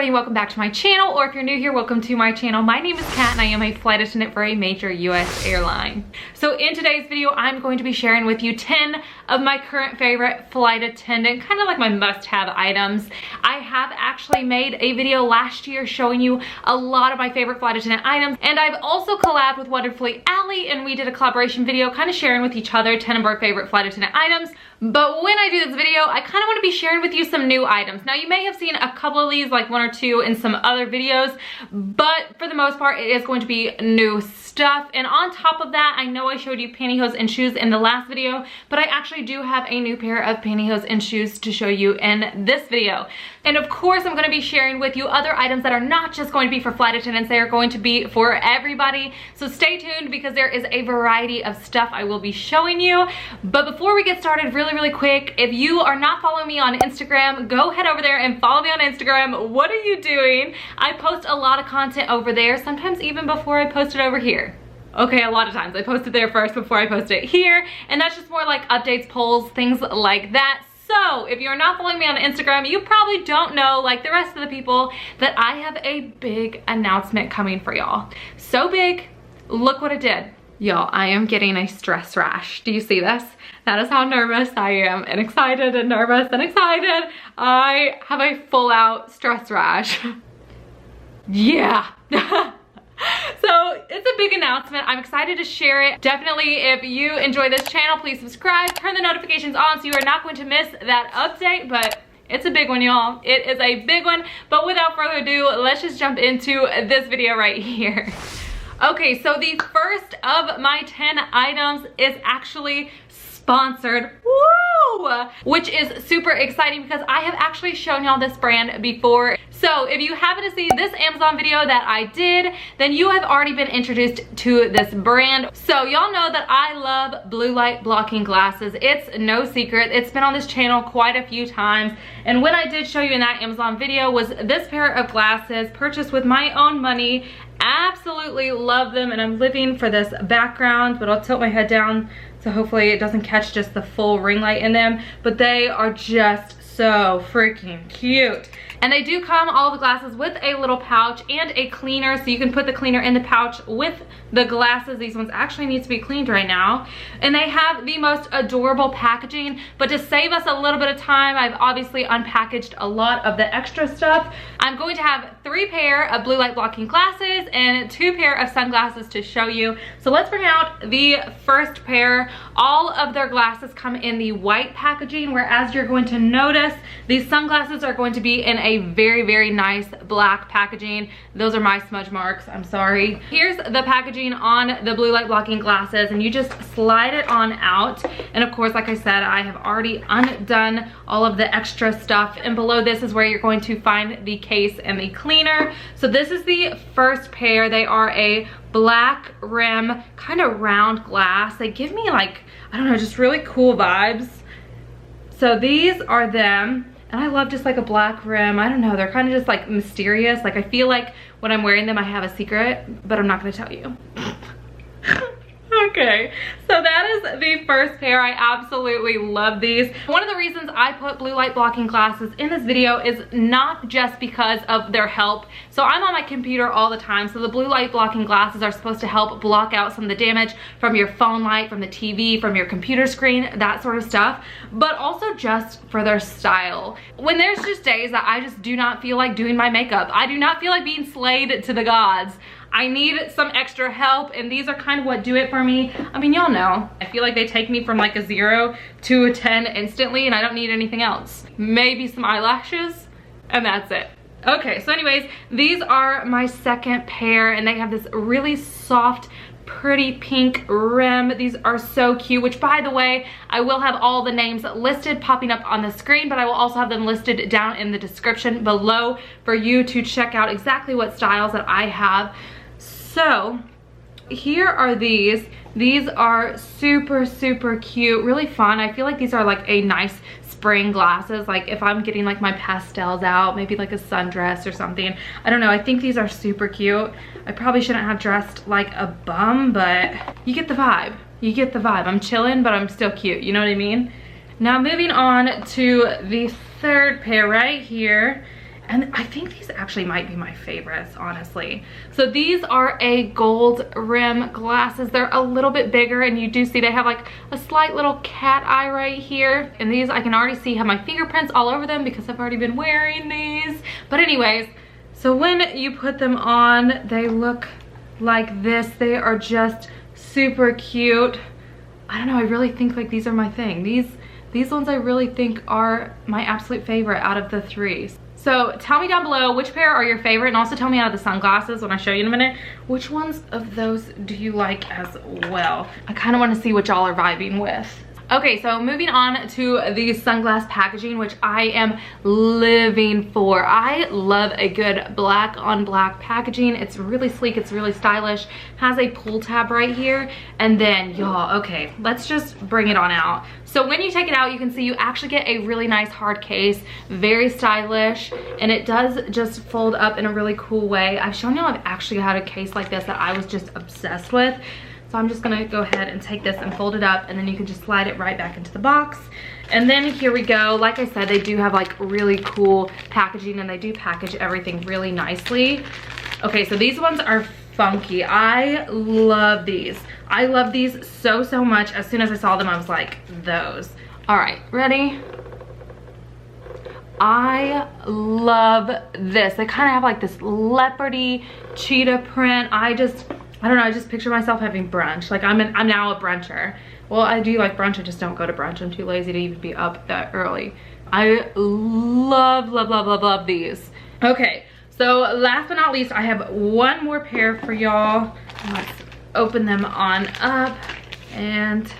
everybody, welcome back to my channel, or if you're new here, welcome to my channel. My name is Kat and I am a flight attendant for a major US airline. So in today's video, I'm going to be sharing with you 10 of my current favorite flight attendant, kind of like my must-have items. I have actually made a video last year showing you a lot of my favorite flight attendant items, and I've also collabed with Wonderfully Allie, and we did a collaboration video kind of sharing with each other 10 of our favorite flight attendant items. But when I do this video, I kind of want to be sharing with you some new items. Now, you may have seen a couple of these, like one or two in some other videos, but for the most part, it is going to be new stuff. And on top of that, I know I showed you pantyhose and shoes in the last video, but I actually do have a new pair of pantyhose and shoes to show you in this video. And of course, I'm going to be sharing with you other items that are not just going to be for flight attendants, they are going to be for everybody. So stay tuned because there is a variety of stuff I will be showing you. But before we get started, really quick, if you are not following me on Instagram, go head over there and follow me on Instagram. What are you doing? I post a lot of content over there, sometimes even before I post it over here. Okay, a lot of times I post it there first before I post it here, and that's just more like updates, polls, things like that. So if you're not following me on Instagram, you probably don't know, like the rest of the people, that I have a big announcement coming for y'all. So big, look what it did. Y'all, I am getting a stress rash. Do you see this? That is how nervous I am, and excited and nervous and excited. I have a full out stress rash. Yeah. So it's a big announcement. I'm excited to share it. Definitely, if you enjoy this channel, please subscribe, turn the notifications on so you are not going to miss that update. But it's a big one, y'all. It is a big one. But without further ado, let's just jump into this video right here. Okay, so the first of my 10 items is actually sponsored, woo, which is super exciting because I have actually shown y'all this brand before. So if you happen to see this Amazon video that I did, then you have already been introduced to this brand. So y'all know that I love blue light blocking glasses. It's no secret. It's been on this channel quite a few times. And what I did show you in that Amazon video was this pair of glasses purchased with my own money. Absolutely love them, and I'm living for this background, but I'll tilt my head down so hopefully it doesn't catch just the full ring light in them. But they are just so freaking cute. And they do come, all the glasses, with a little pouch and a cleaner, so you can put the cleaner in the pouch with the glasses. These ones actually need to be cleaned right now. And they have the most adorable packaging, but to save us a little bit of time, I've obviously unpackaged a lot of the extra stuff. I'm going to have 3 pair of blue light blocking glasses and 2 pair of sunglasses to show you. So let's bring out the first pair. All of their glasses come in the white packaging, whereas you're going to notice these sunglasses are going to be in a very nice black packaging. Those are my smudge marks, I'm sorry. Here's the packaging on the blue light blocking glasses, and you just slide it on out. And of course, like I said, I have already undone all of the extra stuff, and below this is where you're going to find the case and the cleaner. So this is the first pair. They are a black rim, kind of round glass. They give me, like, I don't know, just really cool vibes. So these are them. And I love just like a black rim. I don't know, they're kind of just like mysterious. Like I feel like when I'm wearing them, I have a secret, but I'm not gonna tell you. Okay, so that is the first pair. I absolutely love these. One of the reasons I put blue light blocking glasses in this video is not just because of their help. So I'm on my computer all the time, so the blue light blocking glasses are supposed to help block out some of the damage from your phone light, from the TV, from your computer screen, that sort of stuff, but also just for their style. When there's just days that I just do not feel like doing my makeup, I do not feel like being slayed to the gods, I need some extra help, and these are kind of what do it for me. I mean, y'all know, I feel like they take me from like a 0 to a 10 instantly, and I don't need anything else. Maybe some eyelashes, and that's it. Okay, so anyways, these are my second pair, and they have this really soft, pretty pink rim. These are so cute, which by the way, I will have all the names listed popping up on the screen, but I will also have them listed down in the description below for you to check out exactly what styles that I have. So here are these. These are super cute, really fun. I feel like these are like a nice spring glasses, like if I'm getting like my pastels out, maybe like a sundress or something. I don't know, I think these are super cute. I probably shouldn't have dressed like a bum, but you get the vibe. You get the vibe. I'm chilling, but I'm still cute, you know what I mean? Now moving on to the third pair right here. And I think these actually might be my favorites, honestly. So these are a gold rim glasses. They're a little bit bigger, and you do see they have like a slight little cat eye right here. And these, I can already see have my fingerprints all over them because I've already been wearing these. But anyways, so when you put them on, they look like this. They are just super cute. I don't know, I really think like these are my thing. These ones I really think are my absolute favorite out of the three. So tell me down below which pair are your favorite, and also tell me out of the sunglasses when I show you in a minute, which ones of those do you like as well? I kind of want to see what y'all are vibing with. Okay, so moving on to the sunglass packaging, which I am living for. I love a good black on black packaging. It's really sleek, it's really stylish. Has a pull tab right here. And then y'all, okay, let's just bring it on out. So when you take it out, you can see you actually get a really nice hard case, very stylish, and it does just fold up in a really cool way. I've shown y'all I've actually had a case like this that I was just obsessed with. So I'm just gonna go ahead and take this and fold it up, and then you can just slide it right back into the box. And then here we go. Like I said, they do have like really cool packaging, and they do package everything really nicely. Okay, so these ones are funky. I love these. I love these so much. As soon as I saw them, I was like, those. All right, ready? I love this. They kind of have like this leopardy cheetah print. I don't know, I just picture myself having brunch. Like I'm now a bruncher. Well, I do like brunch, I just don't go to brunch. I'm too lazy to even be up that early. I love these. Okay, so last but not least, I have one more pair for y'all. Let's open them on up, and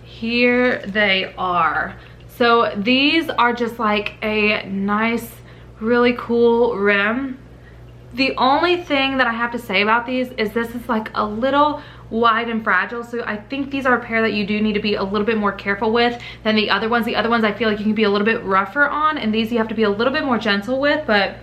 here they are. So these are just like a nice, really cool rim. The only thing that I have to say about these is this is like a little wide and fragile, so I think these are a pair that you do need to be a little bit more careful with than the other ones. The other ones I feel like you can be a little bit rougher on, and these you have to be a little bit more gentle with. But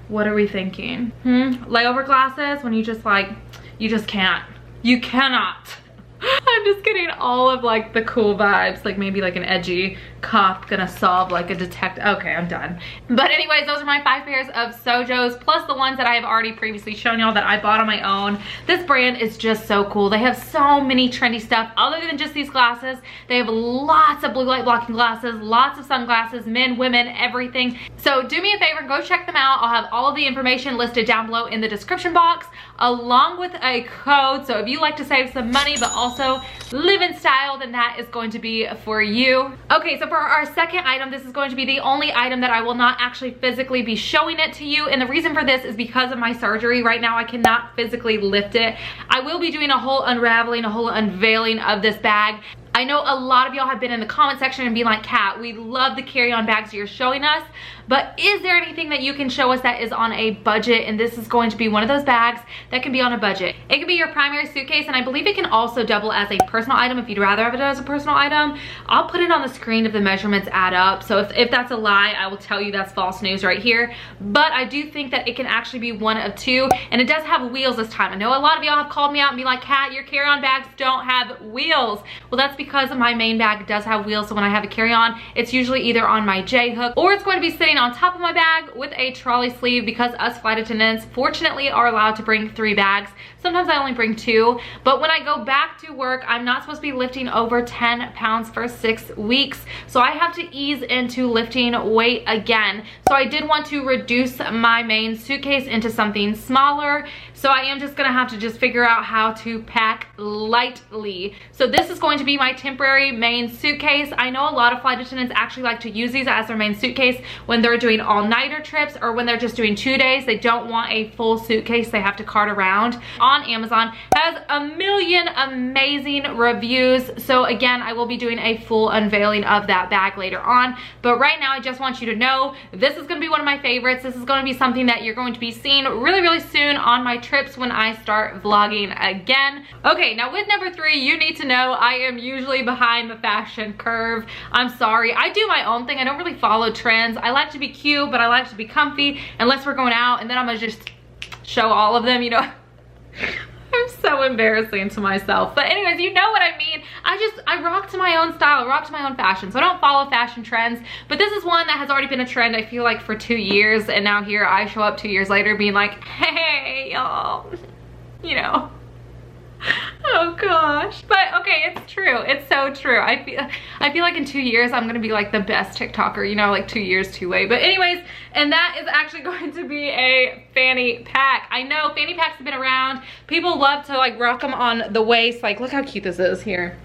what are we thinking? Layover glasses, when you just like, you just can't. You cannot. I'm just getting all of like the cool vibes, like maybe like an edgy cop gonna solve like a detective. Okay, I'm done. But anyways, those are my 5 pairs of Sojos, plus the ones that I have already previously shown y'all that I bought on my own. This brand is just so cool. They have so many trendy stuff other than just these glasses. They have lots of blue light blocking glasses, lots of sunglasses, men, women, everything. So do me a favor, go check them out. I'll have all of the information listed down below in the description box, along with a code. So if you like to save some money but also live in style, then that is going to be for you. Okay, so for our second item, this is going to be the only item that I will not actually physically be showing it to you, and the reason for this is because of my surgery. Right now I cannot physically lift it. I will be doing a whole unraveling, a whole unveiling of this bag. I know a lot of y'all have been in the comment section and being like, Kat, we love the carry-on bags you're showing us, but is there anything that you can show us that is on a budget? And this is going to be one of those bags that can be on a budget. It can be your primary suitcase, and I believe it can also double as a personal item if you'd rather have it as a personal item. I'll put it on the screen if the measurements add up. So if that's a lie, I will tell you that's false news right here. But I do think that it can actually be one of two, and it does have wheels this time. I know a lot of y'all have called me out and be like, Kat, your carry-on bags don't have wheels. Well, that's because my main bag does have wheels, so when I have a carry-on, it's usually either on my J-hook or it's going to be sitting on top of my bag with a trolley sleeve, because us flight attendants fortunately are allowed to bring 3 bags. Sometimes I only bring 2, but when I go back to work, I'm not supposed to be lifting over 10 pounds for 6 weeks, so I have to ease into lifting weight again. So I did want to reduce my main suitcase into something smaller, so I am just gonna have to just figure out how to pack lightly. So this is going to be my temporary main suitcase. I know a lot of flight attendants actually like to use these as their main suitcase when they're doing all-nighter trips or when they're just doing 2 days. They don't want a full suitcase they have to cart around. On Amazon, has a million amazing reviews. So again, I will be doing a full unveiling of that bag later on. But right now, I just want you to know this is gonna be one of my favorites. This is gonna be something that you're going to be seeing really soon on my trips when I start vlogging again. Okay, now with number 3, you need to know I am usually behind the fashion curve. I'm sorry, I do my own thing. I don't really follow trends. I like to be cute, but I like to be comfy unless we're going out, and then I'm gonna just show all of them, you know. I'm so embarrassing to myself. But anyways, you know what I mean. I rock to my own style, rock to my own fashion. So I don't follow fashion trends, but this is one that has already been a trend, I feel like, for 2 years. And now here I show up 2 years later being like, hey, y'all, you know. Oh gosh. But okay, it's true. It's so true. I feel like in 2 years I'm gonna be like the best TikToker, you know, like 2 years, 2 way. But anyways, and that is actually going to be a fanny pack. I know fanny packs have been around. People love to like rock them on the waist. Like, look how cute this is here.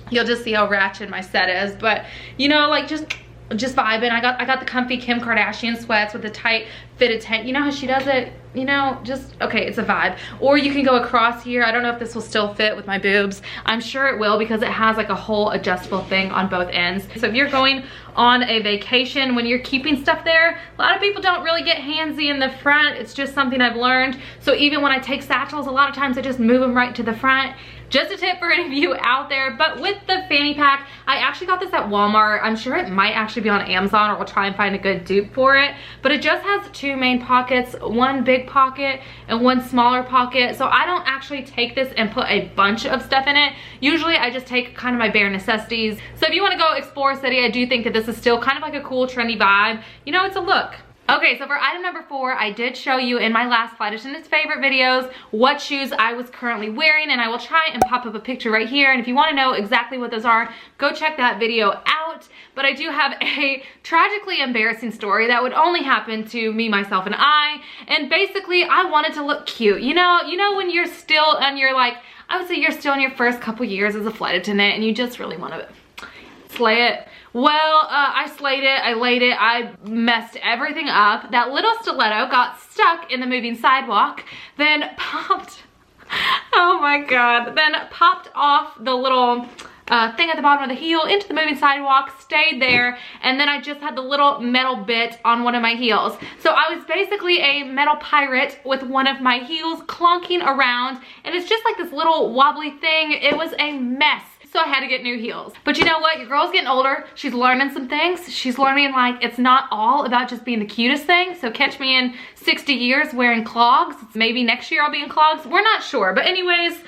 You'll just see how ratchet my set is. But you know, like just vibing. I got the comfy Kim Kardashian sweats with the tight fitted tent. You know how she does it? You know, just, okay, it's a vibe. Or you can go across here. I don't know if this will still fit with my boobs. I'm sure it will because it has like a whole adjustable thing on both ends. So if you're going on a vacation, when you're keeping stuff there, a lot of people don't really get handsy in the front. It's just something I've learned. So even when I take satchels, a lot of times I just move them right to the front. Just a tip for any of you out there. But with the fanny pack, I actually got this at Walmart. I'm sure it might actually be on Amazon, or we'll try and find a good dupe for it. But it just has 2 main pockets, one big pocket and one smaller pocket. So I don't actually take this and put a bunch of stuff in it. Usually I just take kind of my bare necessities. So if you want to go explore a city, I do think that this is still kind of like a cool trendy vibe. You know, it's a look. Okay, so for item number 4, I did show you in my last flight attendant's favorite videos what shoes I was currently wearing, and I will try and pop up a picture right here. And if you want to know exactly what those are, go check that video out. But I do have a tragically embarrassing story that would only happen to me, myself, and I. And basically, I wanted to look cute. You know when you're still on your, like, I would say you're still in your first couple years as a flight attendant and you just really want to slay it. Well, I slayed it, I laid it, I messed everything up. That little stiletto got stuck in the moving sidewalk, then popped, oh my God, then popped off the little thing at the bottom of the heel into the moving sidewalk, stayed there, and then I just had the little metal bit on one of my heels. So I was basically a metal pirate with one of my heels clunking around, and it's just like this little wobbly thing. It was a mess. So I had to get new heels. But you know what? Your girl's getting older. She's learning some things. She's learning, like, it's not all about just being the cutest thing. So catch me in 60 years wearing clogs. Maybe next year I'll be in clogs. We're not sure. But anyways,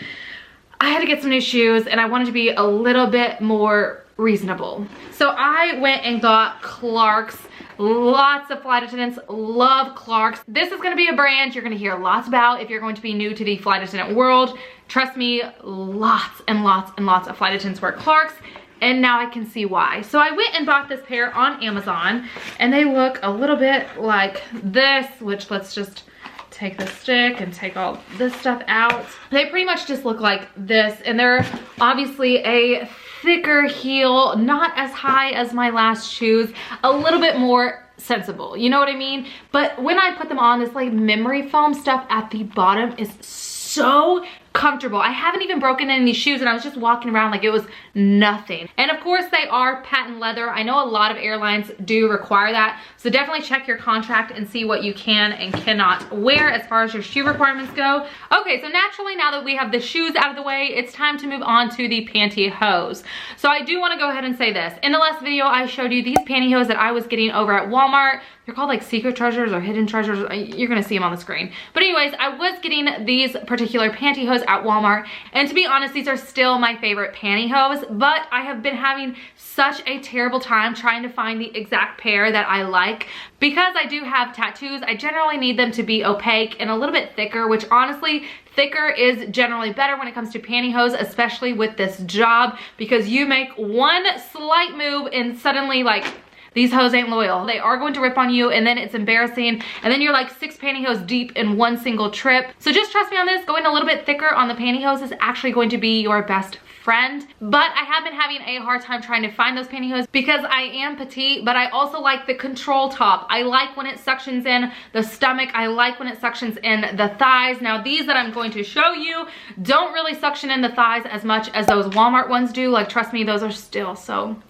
I had to get some new shoes and I wanted to be a little bit more reasonable. So I went and got Clarks. Lots of flight attendants love Clarks. This is gonna be a brand you're gonna hear lots about if you're going to be new to the flight attendant world. Trust me, lots and lots and lots of flight attendants wear Clarks, and now I can see why. So I went and bought this pair on Amazon, and they look a little bit like this, which let's just take the stick and take all this stuff out. They pretty much just look like this, and they're obviously a thicker heel, not as high as my last shoes, a little bit more sensible, you know what I mean? But when I put them on, this like memory foam stuff at the bottom is so comfortable. I haven't even broken any of these shoes and I was just walking around like it was nothing. And of course they are patent leather. I know a lot of airlines do require that. So definitely check your contract and see what you can and cannot wear as far as your shoe requirements go. Okay, so naturally now that we have the shoes out of the way, it's time to move on to the pantyhose. So I do want to go ahead and say this. In the last video, I showed you these pantyhose that I was getting over at Walmart. They're called like secret treasures or hidden treasures. You're gonna see them on the screen. But anyways, I was getting these particular pantyhose at Walmart. And to be honest, these are still my favorite pantyhose, but I have been having such a terrible time trying to find the exact pair that I like. Because I do have tattoos, I generally need them to be opaque and a little bit thicker, which honestly, thicker is generally better when it comes to pantyhose, especially with this job, because you make one slight move and suddenly like, these hoes ain't loyal. They are going to rip on you and then it's embarrassing. And then you're like 6 pantyhose deep in one single trip. So just trust me on this, going a little bit thicker on the pantyhose is actually going to be your best friend. But I have been having a hard time trying to find those pantyhose because I am petite, but I also like the control top. I like when it suctions in the stomach. I like when it suctions in the thighs. Now these that I'm going to show you don't really suction in the thighs as much as those Walmart ones do. Like trust me, those are still so...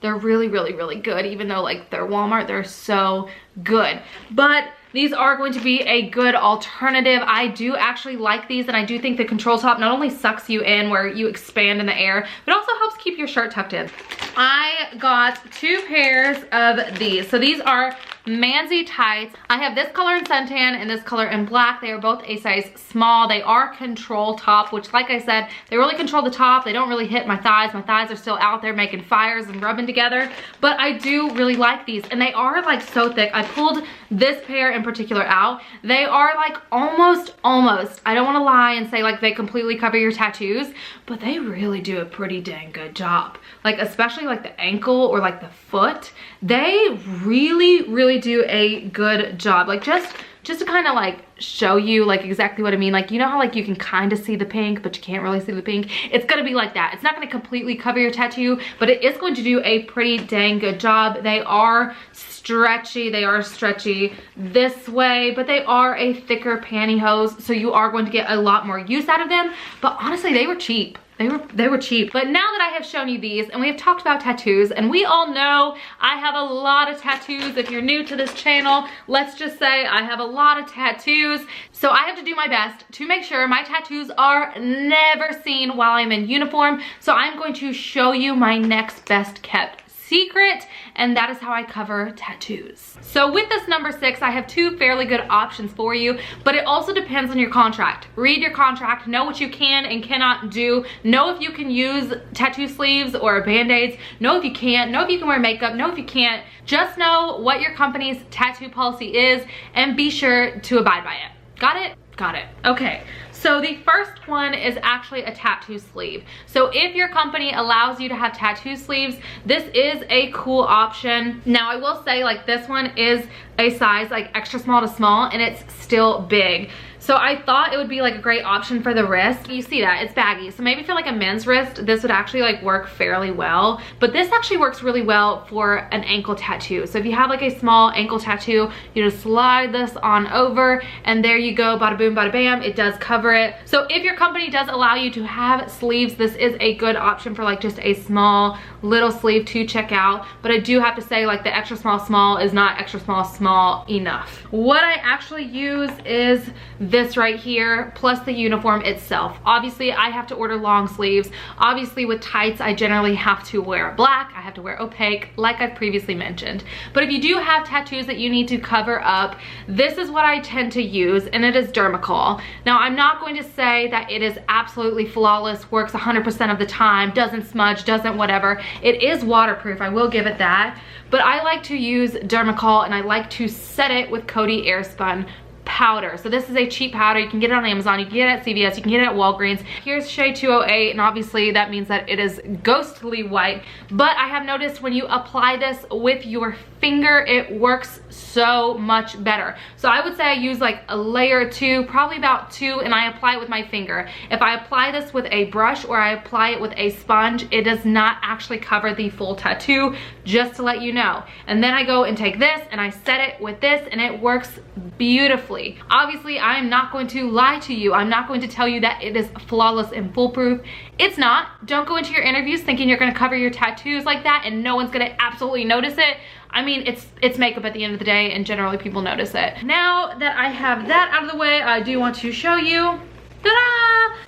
they're really, really, really good. Even though like they're Walmart, they're so good. But these are going to be a good alternative. I do actually like these, and I do think the control top not only sucks you in where you expand in the air, but also helps keep your shirt tucked in. I got 2 pairs of these. So these are Manzi tights. I have this color in suntan and this color in black. They are both a size small. They are control top, which, like I said, they really control the top. They don't really hit my thighs. My thighs are still out there making fires and rubbing together, but I do really like these, and they are like so thick. I pulled this pair in particular out. They are like almost, I don't want to lie and say like they completely cover your tattoos, but they really do a pretty dang good job. Like especially like the ankle or like the foot, they really do a good job. Like just to kind of like show you like exactly what I mean. Like, you know how like you can kind of see the pink, but you can't really see the pink? It's gonna be like that. It's not gonna completely cover your tattoo, but it is going to do a pretty dang good job. They are stretchy. They are stretchy this way, but they are a thicker pantyhose, so you are going to get a lot more use out of them. But honestly, they were cheap. They were cheap. But now that I have shown you these and we have talked about tattoos, and we all know I have a lot of tattoos. If you're new to this channel, let's just say I have a lot of tattoos. So I have to do my best to make sure my tattoos are never seen while I'm in uniform. So I'm going to show you my next best kept secret, and that is how I cover tattoos. So with this number 6, I have 2 fairly good options for you, but it also depends on your contract. Read your contract, know what you can and cannot do, know if you can use tattoo sleeves or band-aids, know if you can't, know if you can wear makeup, know if you can't. Just know what your company's tattoo policy is and be sure to abide by it. Got it? Got it. Okay. So the first one is actually a tattoo sleeve. So if your company allows you to have tattoo sleeves, this is a cool option. Now I will say, like, this one is a size like extra small to small, and it's still big. So I thought it would be like a great option for the wrist. You see that, it's baggy. So maybe for like a men's wrist, this would actually like work fairly well. But this actually works really well for an ankle tattoo. So if you have like a small ankle tattoo, you just slide this on over and there you go, bada boom, bada bam, it does cover it. So if your company does allow you to have sleeves, this is a good option for like just a small little sleeve to check out. But I do have to say, like, the extra small is not extra small enough. What I actually use is this right here, plus the uniform itself. Obviously I have to order long sleeves. Obviously with tights I generally have to wear black, I have to wear opaque, like I've previously mentioned. But if you do have tattoos that you need to cover up, this is what I tend to use, and it is Dermacol. Now I'm not going to say that it is absolutely flawless, works 100% of the time, doesn't smudge, doesn't whatever. It is waterproof, I will give it that. But I like to use Dermacol, and I like to set it with Coty Airspun powder. So this is a cheap powder. You can get it on Amazon, you can get it at CVS, you can get it at Walgreens. Here's shade 208, and obviously that means that it is ghostly white. But I have noticed when you apply this with your finger, it works so much better. So I would say I use like a layer or 2, probably about 2, and I apply it with my finger. If I apply this with a brush or I apply it with a sponge, it does not actually cover the full tattoo, just to let you know. And then I go and take this and I set it with this, and it works beautifully. Obviously, I am not going to lie to you. I'm not going to tell you that it is flawless and foolproof. It's not. Don't go into your interviews thinking you're going to cover your tattoos like that and no one's going to absolutely notice it. I mean, it's makeup at the end of the day, and generally people notice it. Now that I have that out of the way, I do want to show you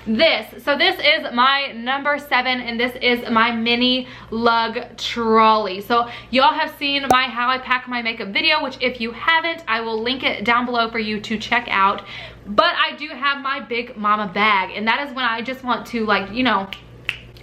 this. So this is my number 7, and this is my mini lug trolley. So y'all have seen my how I pack my makeup video, which if you haven't, I will link it down below for you to check out. But I do have my big mama bag, and that is when I just want to, like, you know,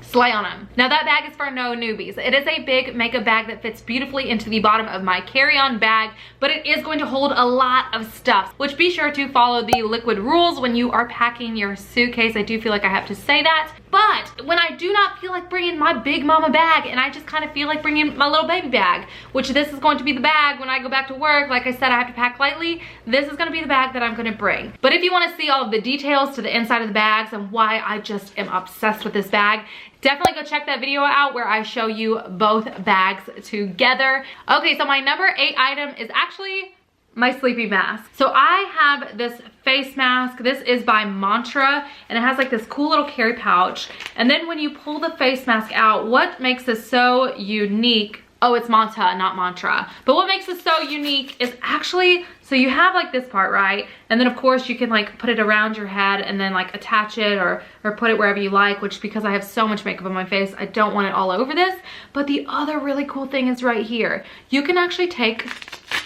slay on them. Now that bag is for no newbies. It is a big makeup bag that fits beautifully into the bottom of my carry-on bag, but it is going to hold a lot of stuff, which be sure to follow the liquid rules when you are packing your suitcase. I do feel like I have to say that. But when I do not feel like bringing my big mama bag and I just kind of feel like bringing my little baby bag, which this is going to be the bag when I go back to work. Like I said, I have to pack lightly. This is going to be the bag that I'm going to bring. But if you want to see all of the details to the inside of the bags and why I just am obsessed with this bag, definitely go check that video out where I show you both bags together. Okay, so my number 8 item is actually my sleeping mask. So I have this face mask. This is by Mantra, and it has like this cool little carry pouch. And then when you pull the face mask out, what makes this so unique Oh, it's Manta, not Mantra. But what makes it so unique is actually, so you have like this part, right? And then of course you can like put it around your head and then like attach it or put it wherever you like, which because I have so much makeup on my face, I don't want it all over this. But the other really cool thing is right here. You can actually take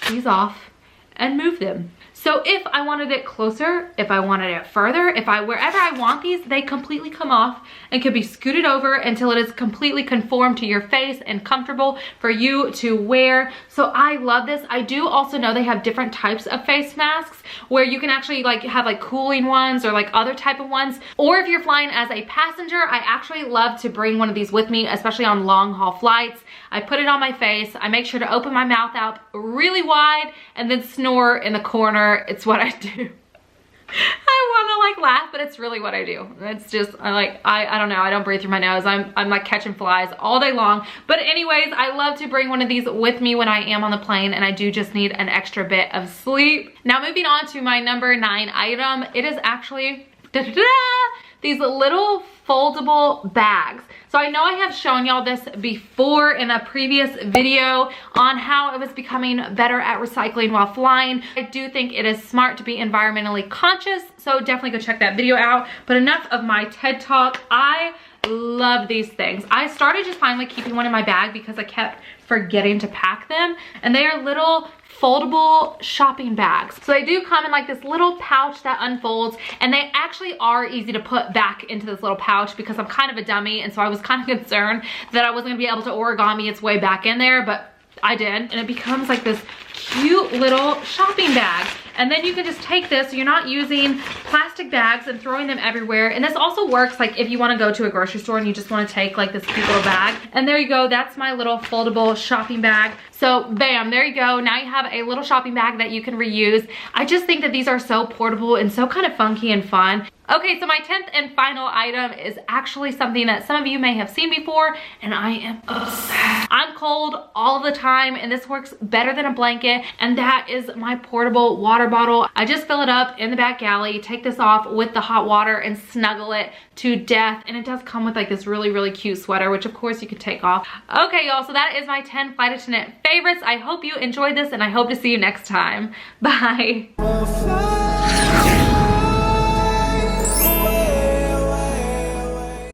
these off and move them. So if I wanted it closer, if I wanted it further, wherever I want these, they completely come off and can be scooted over until it is completely conformed to your face and comfortable for you to wear. So I love this. I do also know they have different types of face masks where you can actually like have like cooling ones or like other type of ones. Or if you're flying as a passenger, I actually love to bring one of these with me, especially on long haul flights. I put it on my face. I make sure to open my mouth out really wide and then snore in the corner. It's what I do. I want to like laugh, but it's really what I do. It's just, I don't know. I don't breathe through my nose. I'm like catching flies all day long. But anyways, I love to bring one of these with me when I am on the plane and I do just need an extra bit of sleep. Now moving on to my number 9 item. It is actually these little foldable bags. So I know I have shown y'all this before in a previous video on how I was becoming better at recycling while flying. I do think it is smart to be environmentally conscious, so definitely go check that video out. But enough of my TED Talk. I love these things. I started just finally keeping one in my bag because I kept forgetting to pack them, and they are little foldable shopping bags. So they do come in like this little pouch that unfolds, and they actually are easy to put back into this little pouch because I'm kind of a dummy, and so I was kind of concerned that I wasn't gonna be able to origami its way back in there, but I did, and it becomes like this cute little shopping bag. And then you can just take this, so you're not using plastic bags and throwing them everywhere. And this also works like if you want to go to a grocery store and you just want to take like this cute little bag. And there you go, that's my little foldable shopping bag. So bam, there you go. Now you have a little shopping bag that you can reuse. I just think that these are so portable and so kind of funky and fun. Okay, so my 10th and final item is actually something that some of you may have seen before, and I am obsessed. I'm cold all of the time, and this works better than a blanket, and that is my portable water bottle. I just fill it up in the back galley, take this off with the hot water, and snuggle it to death. And it does come with like this really, really cute sweater, which of course you could take off. Okay, y'all, so that is my 10 flight attendant favorites. I hope you enjoyed this, and I hope to see you next time. Bye.